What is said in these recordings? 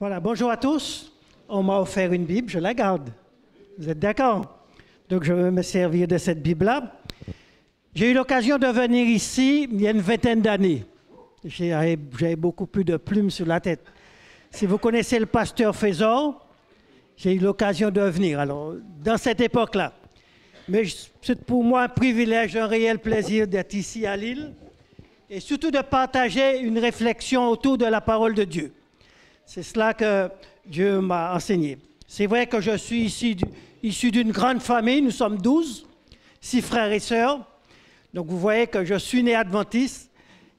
Voilà, bonjour à tous. On m'a offert une Bible, je la garde. Vous êtes d'accord? Donc je vais me servir de cette Bible-là. J'ai eu l'occasion de venir ici il y a une vingtaine d'années. J'avais beaucoup plus de plumes sur la tête. Si vous connaissez le pasteur Faisor, j'ai eu l'occasion de venir. Alors, dans cette époque-là. Mais c'est pour moi un privilège, un réel plaisir d'être ici à Lille et surtout de partager une réflexion autour de la parole de Dieu. C'est cela que Dieu m'a enseigné. C'est vrai que je suis issu d'une grande famille, nous sommes 12, 6 frères et sœurs. Donc vous voyez que je suis né adventiste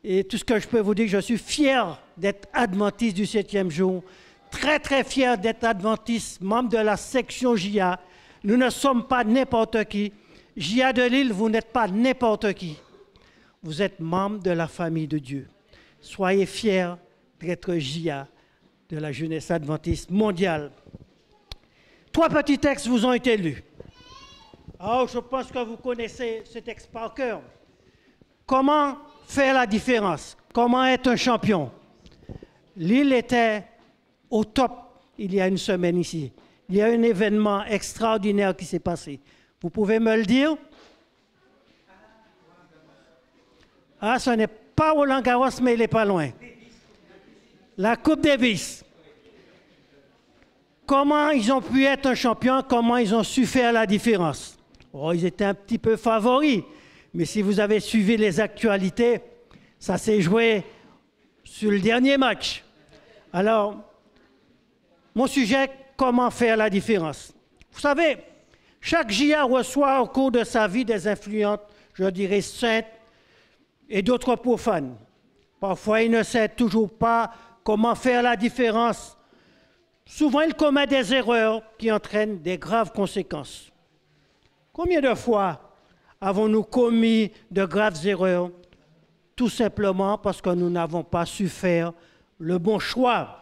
et tout ce que je peux vous dire, je suis fier d'être adventiste du 7e jour, très très fier d'être adventiste, membre de la section JA. Nous ne sommes pas n'importe qui. JA de Lille, vous n'êtes pas n'importe qui. Vous êtes membre de la famille de Dieu. Soyez fiers d'être JA de la jeunesse adventiste mondiale. 3 petits textes vous ont été lus. Oh, je pense que vous connaissez ce texte par cœur. Comment faire la différence? Comment être un champion? Lille était au top il y a une semaine ici. Il y a un événement extraordinaire qui s'est passé. Vous pouvez me le dire? Ah, ce n'est pas Roland-Garros, mais il n'est pas loin. La Coupe Davis. Comment ils ont pu être un champion? Comment ils ont su faire la différence? Oh, ils étaient un petit peu favoris. Mais si vous avez suivi les actualités, ça s'est joué sur le dernier match. Alors, mon sujet, comment faire la différence? Vous savez, chaque JA reçoit au cours de sa vie des influentes, je dirais saintes, et d'autres profanes. Parfois, il ne sait toujours pas comment faire la différence. Souvent, il commet des erreurs qui entraînent des graves conséquences. Combien de fois avons-nous commis de graves erreurs, tout simplement parce que nous n'avons pas su faire le bon choix?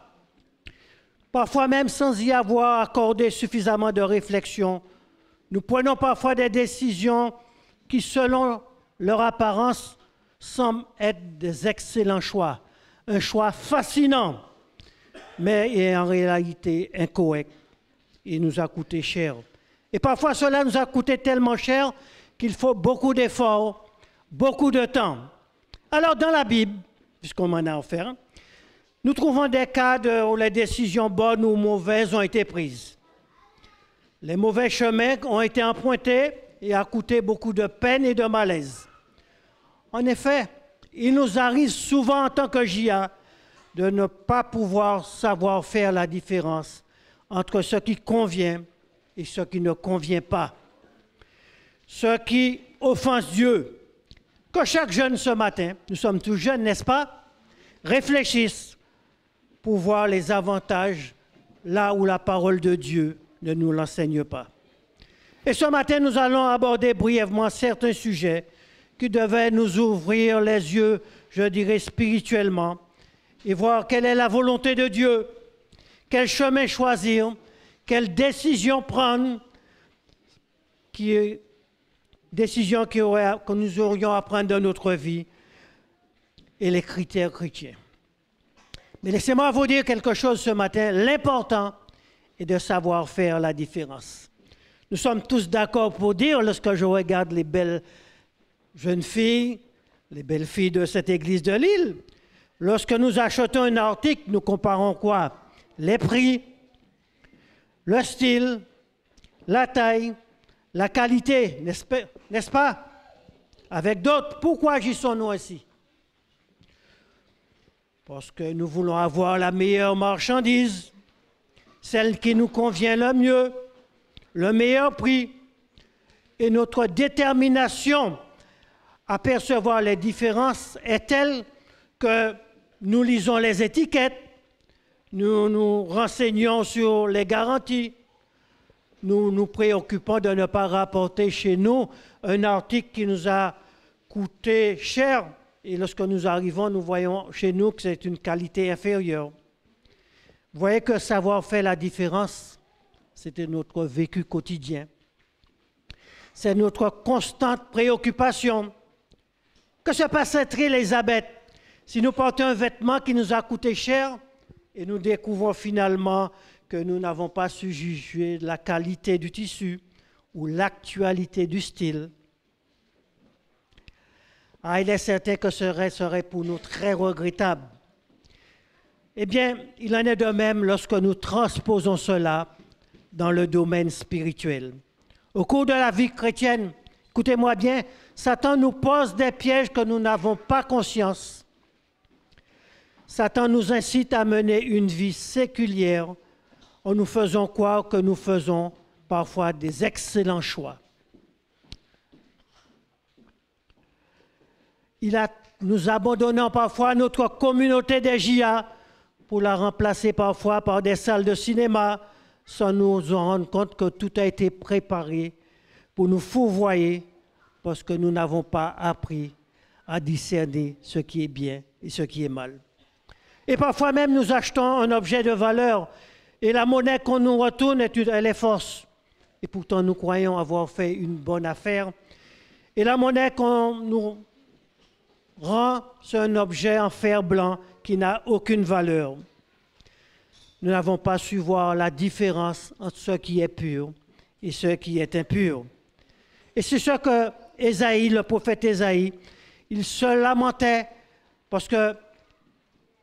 Parfois même sans y avoir accordé suffisamment de réflexion, nous prenons parfois des décisions qui, selon leur apparence, semblent être des excellents choix. Un choix fascinant, mais est en réalité incorrect. Il nous a coûté cher. Et parfois, cela nous a coûté tellement cher qu'il faut beaucoup d'efforts, beaucoup de temps. Alors, dans la Bible, puisqu'on m'en a offert, nous trouvons des cas où les décisions bonnes ou mauvaises ont été prises. Les mauvais chemins ont été empruntés et a coûté beaucoup de peine et de malaise. En effet, il nous arrive souvent en tant que JA de ne pas pouvoir savoir faire la différence entre ce qui convient et ce qui ne convient pas. Ce qui offense Dieu. Que chaque jeune ce matin, nous sommes tous jeunes, n'est-ce pas, réfléchisse pour voir les avantages là où la parole de Dieu ne nous l'enseigne pas. Et ce matin, nous allons aborder brièvement certains sujets qui devaient nous ouvrir les yeux, je dirais spirituellement, et voir quelle est la volonté de Dieu, quel chemin choisir, quelle décision prendre, décision que nous aurions à prendre dans notre vie, et les critères chrétiens. Mais laissez-moi vous dire quelque chose ce matin. L'important est de savoir faire la différence. Nous sommes tous d'accord pour dire, lorsque je regarde les belles jeunes filles, les belles filles de cette église de Lille, lorsque nous achetons un article, nous comparons quoi? Les prix, le style, la taille, la qualité, n'est-ce pas? Avec d'autres, pourquoi agissons-nous ainsi? Parce que nous voulons avoir la meilleure marchandise, celle qui nous convient le mieux, le meilleur prix. Et notre détermination à percevoir les différences est telle que nous lisons les étiquettes, nous nous renseignons sur les garanties, nous nous préoccupons de ne pas rapporter chez nous un article qui nous a coûté cher. Et lorsque nous arrivons, nous voyons chez nous que c'est une qualité inférieure. Vous voyez que savoir faire la différence, c'était notre vécu quotidien. C'est notre constante préoccupation. Que se passerait, Elisabeth, si nous portons un vêtement qui nous a coûté cher et nous découvrons finalement que nous n'avons pas su juger la qualité du tissu ou l'actualité du style. Il est certain que ce serait pour nous très regrettable. Eh bien, il en est de même lorsque nous transposons cela dans le domaine spirituel. Au cours de la vie chrétienne, écoutez-moi bien, Satan nous pose des pièges que nous n'avons pas conscience. Satan nous incite à mener une vie séculière en nous faisant croire que nous faisons parfois des excellents choix. Nous abandonnons parfois notre communauté des JA pour la remplacer parfois par des salles de cinéma sans nous en rendre compte que tout a été préparé pour nous fourvoyer parce que nous n'avons pas appris à discerner ce qui est bien et ce qui est mal. Et parfois même nous achetons un objet de valeur et la monnaie qu'on nous retourne, elle est fausse. Et pourtant nous croyons avoir fait une bonne affaire. Et la monnaie qu'on nous rend, c'est un objet en fer blanc qui n'a aucune valeur. Nous n'avons pas su voir la différence entre ce qui est pur et ce qui est impur. Et c'est ce que Ésaïe, le prophète Ésaïe, il se lamentait parce que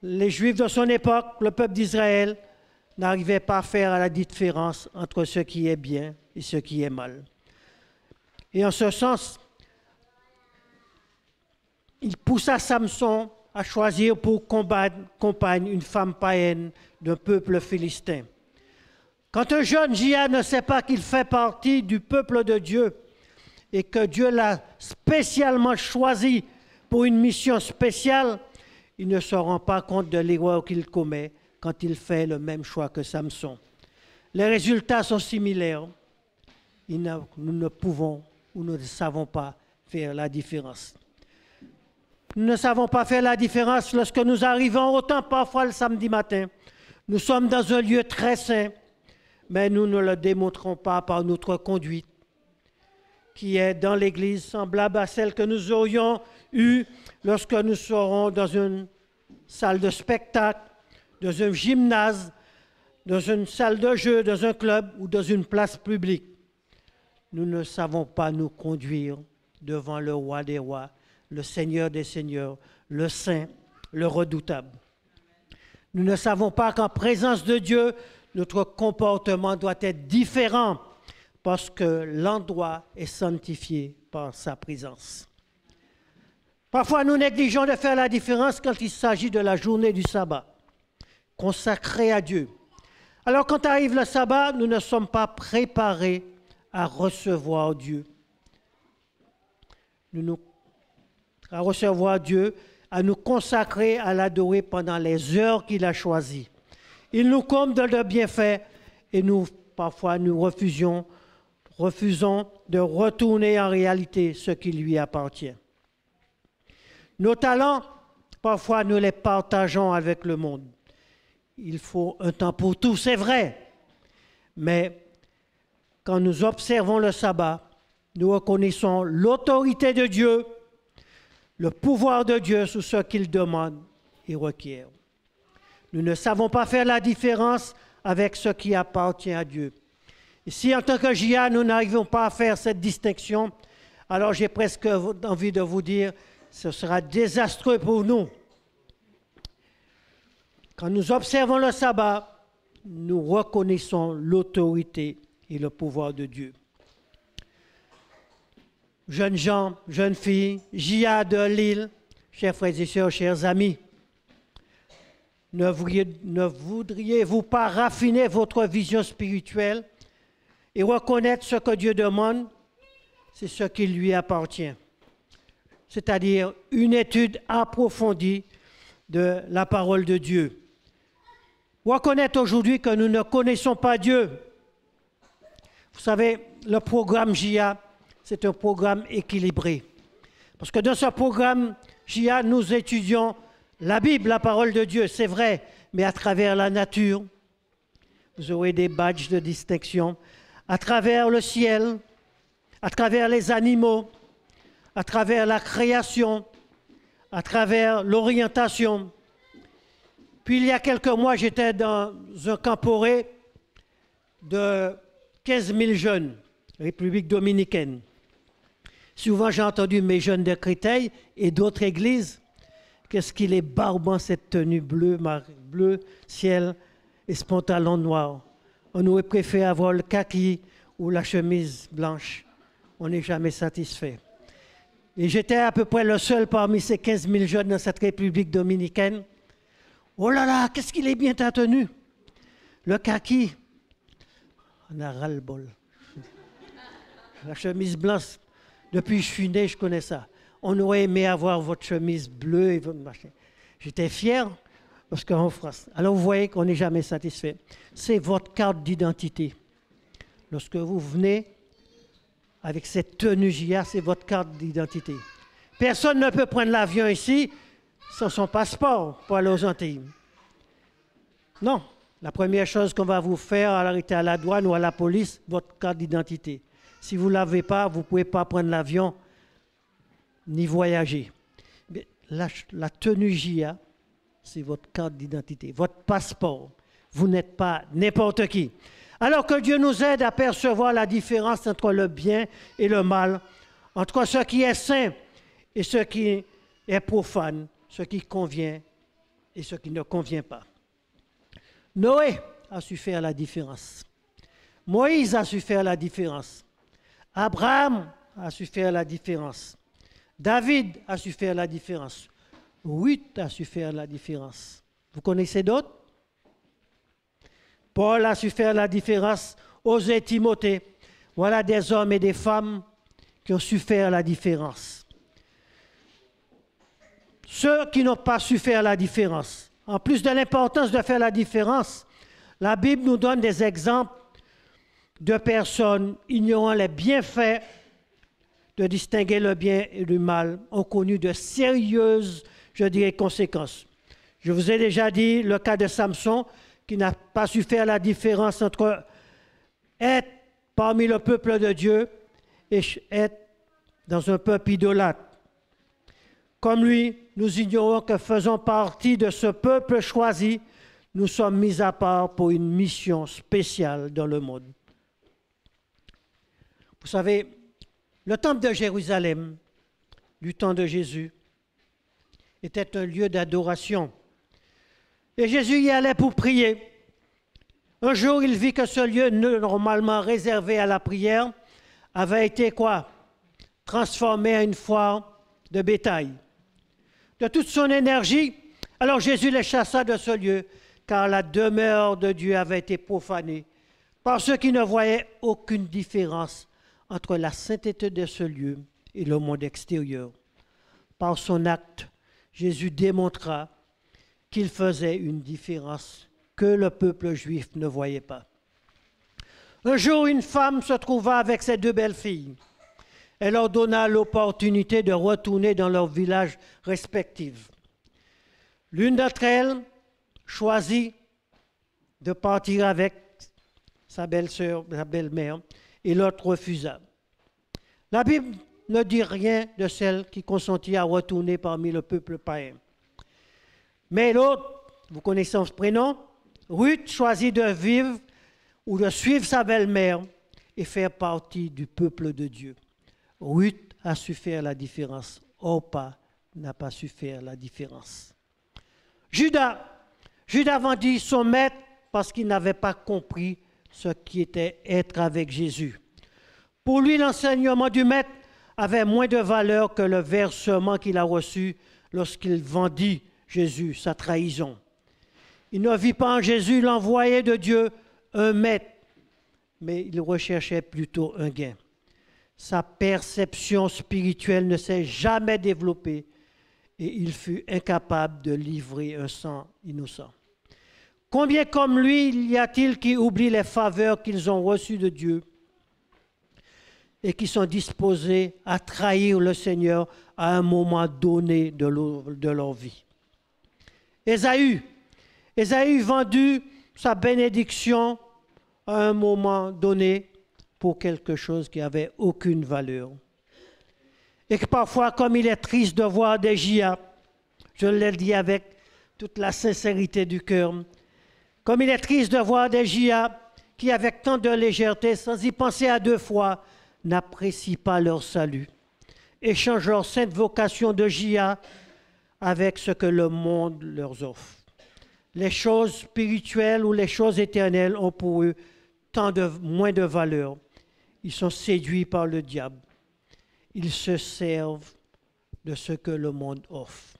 les Juifs de son époque, le peuple d'Israël, n'arrivaient pas à faire la différence entre ce qui est bien et ce qui est mal. Et en ce sens, il poussa Samson à choisir pour compagne une femme païenne d'un peuple philistin. Quand un jeune Jia ne sait pas qu'il fait partie du peuple de Dieu et que Dieu l'a spécialement choisi pour une mission spéciale, il ne se rend pas compte de l'erreur qu'il commet quand il fait le même choix que Samson. Les résultats sont similaires. Nous ne pouvons ou nous ne savons pas faire la différence. Nous ne savons pas faire la différence lorsque nous arrivons autant parfois le samedi matin. Nous sommes dans un lieu très saint, mais nous ne le démontrons pas par notre conduite, qui est dans l'Église semblable à celle que nous aurions eue lorsque nous serons dans une salle de spectacle, dans un gymnase, dans une salle de jeu, dans un club ou dans une place publique. Nous ne savons pas nous conduire devant le roi des rois, le Seigneur des seigneurs, le Saint, le redoutable. Nous ne savons pas qu'en présence de Dieu, notre comportement doit être différent parce que l'endroit est sanctifié par sa présence. Parfois, nous négligeons de faire la différence quand il s'agit de la journée du sabbat, consacrée à Dieu. Alors, quand arrive le sabbat, nous ne sommes pas préparés à recevoir Dieu. À recevoir Dieu, à nous consacrer, à l'adorer pendant les heures qu'il a choisies. Il nous comble de bienfaits et parfois nous refusons de retourner en réalité ce qui lui appartient. Nos talents, parfois nous les partageons avec le monde. Il faut un temps pour tout, c'est vrai. Mais quand nous observons le sabbat, nous reconnaissons l'autorité de Dieu, le pouvoir de Dieu sur ce qu'il demande et requiert. Nous ne savons pas faire la différence avec ce qui appartient à Dieu. Et si en tant que JA, nous n'arrivons pas à faire cette distinction, alors j'ai presque envie de vous dire, ce sera désastreux pour nous. Quand nous observons le sabbat, nous reconnaissons l'autorité et le pouvoir de Dieu. Jeunes gens, jeunes filles, JA de Lille, chers frères et sœurs, chers amis, ne voudriez-vous pas raffiner votre vision spirituelle et reconnaître ce que Dieu demande? C'est ce qui lui appartient. C'est-à-dire une étude approfondie de la parole de Dieu. Reconnaître aujourd'hui que nous ne connaissons pas Dieu. Vous savez, le programme JA, c'est un programme équilibré. Parce que dans ce programme JA, nous étudions la Bible, la parole de Dieu, c'est vrai, mais à travers la nature. Vous aurez des badges de distinction. À travers le ciel, à travers les animaux, à travers la création, à travers l'orientation. Puis il y a quelques mois, j'étais dans un camporé de 15 000 jeunes, République dominicaine. Souvent, j'ai entendu mes jeunes de Créteil et d'autres églises. Qu'est-ce qu'il est barbant, cette tenue bleue, bleu ciel et ce pantalon noir. On aurait préféré avoir le kaki ou la chemise blanche. On n'est jamais satisfait. Et j'étais à peu près le seul parmi ces 15 000 jeunes dans cette République dominicaine. Oh là là, qu'est-ce qu'il est bien ta tenue. Le kaki, on a ras-le-bol. La chemise blanche, depuis que je suis né, je connais ça. On aurait aimé avoir votre chemise bleue et votre machin. J'étais fier parce qu'en France. Alors vous voyez qu'on n'est jamais satisfait. C'est votre carte d'identité. Lorsque vous venez avec cette tenue JA, c'est votre carte d'identité. Personne ne peut prendre l'avion ici sans son passeport pour aller aux Antilles. Non. La première chose qu'on va vous faire à l'arrêter à la douane ou à la police, votre carte d'identité. Si vous ne l'avez pas, vous ne pouvez pas prendre l'avion ni voyager. La tenue JA, c'est votre carte d'identité, votre passeport. Vous n'êtes pas n'importe qui. Alors que Dieu nous aide à percevoir la différence entre le bien et le mal, entre ce qui est saint et ce qui est profane, ce qui convient et ce qui ne convient pas. Noé a su faire la différence. Moïse a su faire la différence. Abraham a su faire la différence. David a su faire la différence. Ruth a su faire la différence. Vous connaissez d'autres? Paul a su faire la différence. Osée, Timothée. Voilà des hommes et des femmes qui ont su faire la différence. Ceux qui n'ont pas su faire la différence, en plus de l'importance de faire la différence, la Bible nous donne des exemples de personnes ignorant les bienfaits de distinguer le bien et le mal, ont connu de sérieuses, je dirais, conséquences. Je vous ai déjà dit le cas de Samson, qui n'a pas su faire la différence entre être parmi le peuple de Dieu et être dans un peuple idolâtre. Comme lui, nous ignorons que faisant partie de ce peuple choisi, nous sommes mis à part pour une mission spéciale dans le monde. Vous savez, le temple de Jérusalem, du temps de Jésus, était un lieu d'adoration. Et Jésus y allait pour prier. Un jour, il vit que ce lieu normalement réservé à la prière avait été quoi? Transformé en une foire de bétail. De toute son énergie, alors Jésus les chassa de ce lieu, car la demeure de Dieu avait été profanée par ceux qui ne voyaient aucune différence entre la sainteté de ce lieu et le monde extérieur. Par son acte, Jésus démontra qu'il faisait une différence que le peuple juif ne voyait pas. Un jour, une femme se trouva avec ses deux belles-filles. Elle leur donna l'opportunité de retourner dans leur village respectif. L'une d'entre elles choisit de partir avec sa belle-sœur, sa belle-mère, et l'autre refusa. La Bible ne dit rien de celle qui consentit à retourner parmi le peuple païen. Mais l'autre, vous connaissez son prénom, Ruth choisit de vivre ou de suivre sa belle-mère et faire partie du peuple de Dieu. Ruth a su faire la différence. Orpa n'a pas su faire la différence. Judas vendit son maître parce qu'il n'avait pas compris ce qui était être avec Jésus. Pour lui, l'enseignement du maître avait moins de valeur que le versement qu'il a reçu lorsqu'il vendit Jésus, sa trahison. Il ne vit pas en Jésus l'envoyé de Dieu, un maître, mais il recherchait plutôt un gain. Sa perception spirituelle ne s'est jamais développée et il fut incapable de livrer un sang innocent. Combien comme lui y a-t-il qui oublient les faveurs qu'ils ont reçues de Dieu et qui sont disposés à trahir le Seigneur à un moment donné de leur vie? Ésaü vendit sa bénédiction à un moment donné pour quelque chose qui n'avait aucune valeur. Et que parfois, comme il est triste de voir des JA, je l'ai dit avec toute la sincérité du cœur. Comme il est triste de voir des JA qui, avec tant de légèreté, sans y penser à deux fois, n'apprécient pas leur salut, échangent leur sainte vocation de JA avec ce que le monde leur offre. Les choses spirituelles ou les choses éternelles ont pour eux moins de valeur. Ils sont séduits par le diable. Ils se servent de ce que le monde offre.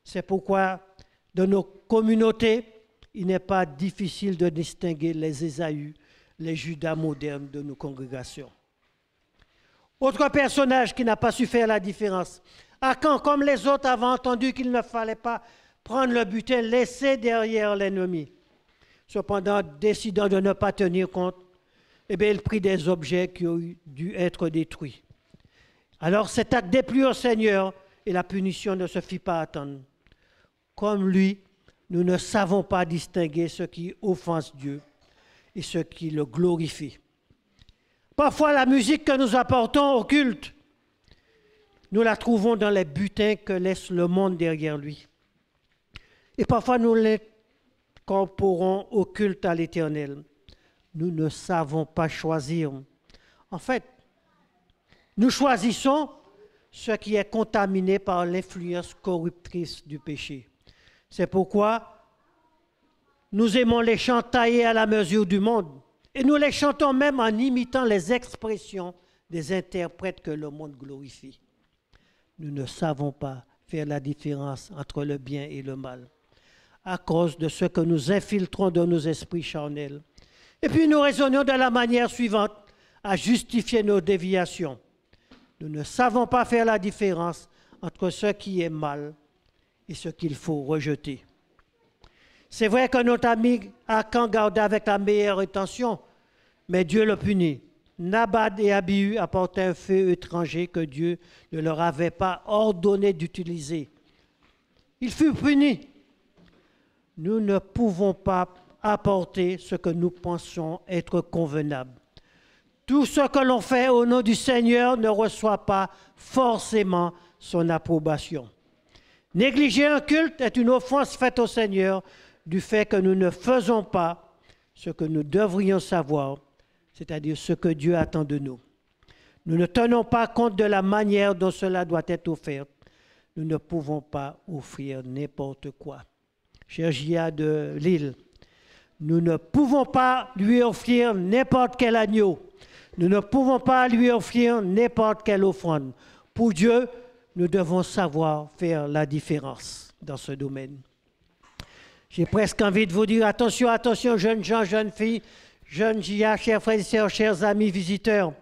C'est pourquoi, dans nos communautés, il n'est pas difficile de distinguer les Ésaü, les Judas modernes de nos congrégations. Autre personnage qui n'a pas su faire la différence. Akan, comme les autres, avait entendu qu'il ne fallait pas prendre le butin laissé derrière l'ennemi. Cependant, décidant de ne pas tenir compte, il prit des objets qui ont dû être détruits. Alors cet acte déplut au Seigneur et la punition ne se fit pas attendre. Comme lui, nous ne savons pas distinguer ce qui offense Dieu et ce qui le glorifie. Parfois, la musique que nous apportons au culte, nous la trouvons dans les butins que laisse le monde derrière lui. Et parfois, nous l'incorporons au culte à l'Éternel. Nous ne savons pas choisir. En fait, nous choisissons ce qui est contaminé par l'influence corruptrice du péché. C'est pourquoi nous aimons les chants taillés à la mesure du monde. Et nous les chantons même en imitant les expressions des interprètes que le monde glorifie. Nous ne savons pas faire la différence entre le bien et le mal à cause de ce que nous infiltrons dans nos esprits charnels. Et puis nous raisonnons de la manière suivante à justifier nos déviations. Nous ne savons pas faire la différence entre ce qui est mal et ce qu'il faut rejeter. C'est vrai que notre ami Akan gardait avec la meilleure intention, mais Dieu le punit. Nabad et Abihu apportaient un feu étranger que Dieu ne leur avait pas ordonné d'utiliser. Il fut puni. Nous ne pouvons pas apporter ce que nous pensons être convenable. Tout ce que l'on fait au nom du Seigneur ne reçoit pas forcément son approbation. Négliger un culte est une offense faite au Seigneur du fait que nous ne faisons pas ce que nous devrions savoir, c'est-à-dire ce que Dieu attend de nous. Nous ne tenons pas compte de la manière dont cela doit être offert. Nous ne pouvons pas offrir n'importe quoi. Cher J.A. de Lille, nous ne pouvons pas lui offrir n'importe quel agneau. Nous ne pouvons pas lui offrir n'importe quelle offrande. Pour Dieu, nous devons savoir faire la différence dans ce domaine. J'ai presque envie de vous dire, attention, attention, jeunes gens, jeunes filles, jeunes J.A., chers frères et sœurs, chers amis visiteurs.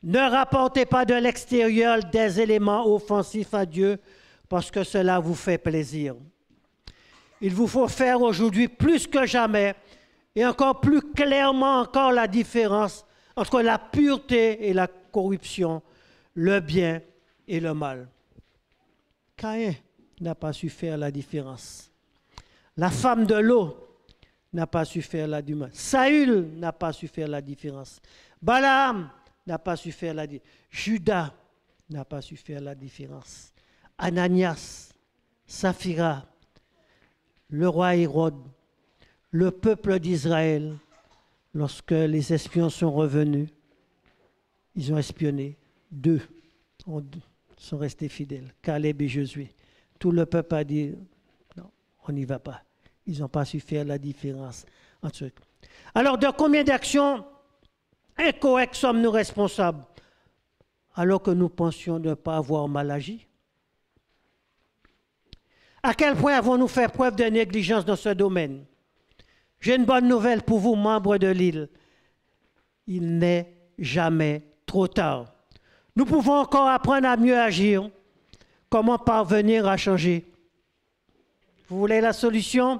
Ne rapportez pas de l'extérieur des éléments offensifs à Dieu parce que cela vous fait plaisir. Il vous faut faire aujourd'hui plus que jamais et encore plus clairement encore la différence entre la pureté et la corruption, le bien et le mal. Caïn n'a pas su faire la différence. La femme de l'eau n'a pas su faire la différence. Saül n'a pas su faire la différence. Balaam n'a pas su faire la différence. Judas n'a pas su faire la différence. Ananias, Saphira, le roi Hérode, le peuple d'Israël, lorsque les espions sont revenus, ils ont espionné. Deux sont restés fidèles, Caleb et Josué. Tout le peuple a dit, non, on n'y va pas. Ils n'ont pas su faire la différence entre eux. Alors, de combien d'actions incorrectes sommes-nous responsables alors que nous pensions ne pas avoir mal agi? À quel point avons-nous fait preuve de négligence dans ce domaine? J'ai une bonne nouvelle pour vous, membres de l'île. Il n'est jamais trop tard. Nous pouvons encore apprendre à mieux agir. Comment parvenir à changer? Vous voulez la solution?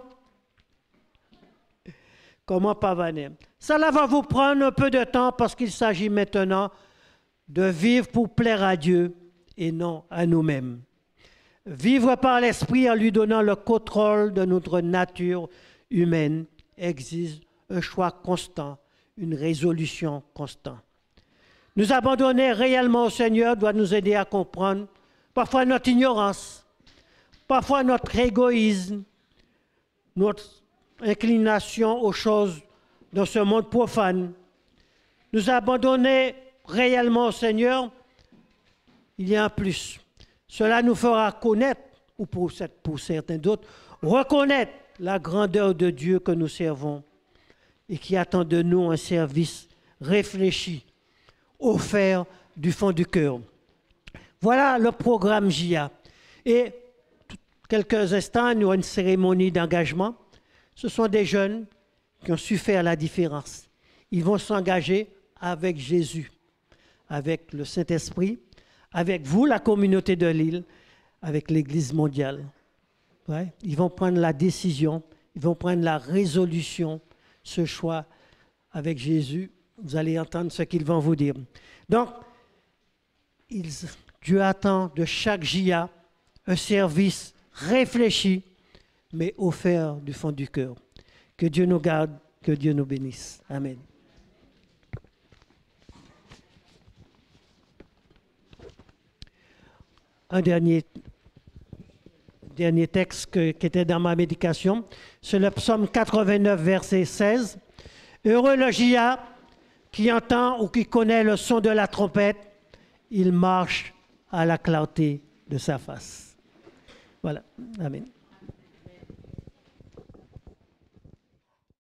Comment parvenir? Cela va vous prendre un peu de temps parce qu'il s'agit maintenant de vivre pour plaire à Dieu et non à nous-mêmes. Vivre par l'Esprit en lui donnant le contrôle de notre nature humaine exige un choix constant, une résolution constante. Nous abandonner réellement au Seigneur doit nous aider à comprendre parfois notre ignorance, parfois notre égoïsme, notre inclination aux choses dans ce monde profane, nous abandonner réellement au Seigneur, il y a un plus. Cela nous fera connaître, ou pour certains d'autres, reconnaître la grandeur de Dieu que nous servons et qui attend de nous un service réfléchi, offert du fond du cœur. Voilà le programme JA. Et quelques instants, nous avons une cérémonie d'engagement. Ce sont des jeunes qui ont su faire la différence. Ils vont s'engager avec Jésus, avec le Saint-Esprit, avec vous, la communauté de l'île, avec l'Église mondiale. Ouais. Ils vont prendre la décision, ils vont prendre la résolution, ce choix avec Jésus. Vous allez entendre ce qu'ils vont vous dire. Donc, Dieu attend de chaque JA un service réfléchi, mais offert du fond du cœur. Que Dieu nous garde, que Dieu nous bénisse. Amen. Un dernier texte qui était dans ma médication, c'est le psaume 89, verset 16. Heureux le JA qui entend ou qui connaît le son de la trompette, il marche à la clarté de sa face. Voilà. Amen.